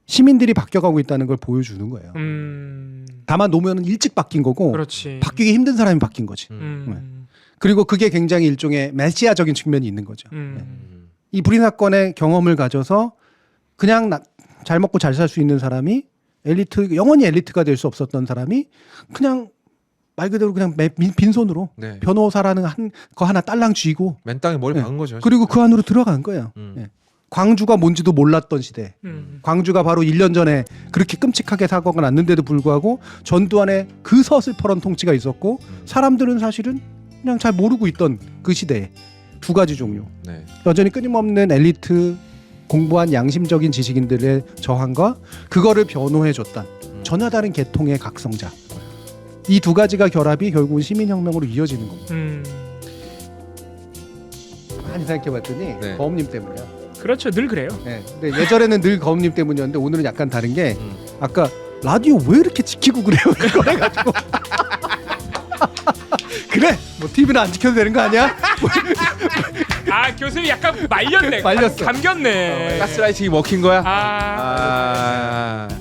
시민들이 바뀌어가고 있다는 걸 보여주는 거예요. 다만 노무현은 일찍 바뀐 거고 그렇지. 바뀌기 힘든 사람이 바뀐 거지. 그리고 그게 굉장히 일종의 메시아적인 측면이 있는 거죠. 이 불임 사건의 경험을 가져서 그냥 잘 먹고 잘 살 수 있는 사람이 엘리트, 영원히 엘리트가 될 수 없었던 사람이 그냥 말 그대로 그냥 빈손으로 네. 변호사라는 거 하나 딸랑 쥐고 맨 땅에 머리 박은 거죠. 그리고 그 안으로 들어간 거예요. 예. 광주가 뭔지도 몰랐던 시대. 광주가 바로 1년 전에 그렇게 끔찍하게 사고가 났는데도 불구하고 전두환의 그 서슬퍼런 통치가 있었고 사람들은 사실은 그냥 잘 모르고 있던 그 시대에 두 가지 종류. 네. 여전히 끊임없는 엘리트 공부한 양심적인 지식인들의 저항과 그거를 변호해줬던 전혀 다른 계통의 각성자. 이 두 가지가 결합이 결국은 시민혁명으로 이어지는 겁니다. 가만히 생각해봤더니 네. 거업님 때문이야. 그렇죠. 늘 그래요. 네. 근데 예전에는 늘 거업님 때문이었는데 오늘은 약간 다른 게 음. 아까 라디오 왜 이렇게 지키고 그래요? 그거 해가지고 그래 뭐 TV는 안 지켜도 되는 거 아니야? 아 교수님 약간 말렸네. 말렸어. 감겼네. 가스라이팅이 먹힌 거야? 아. 아.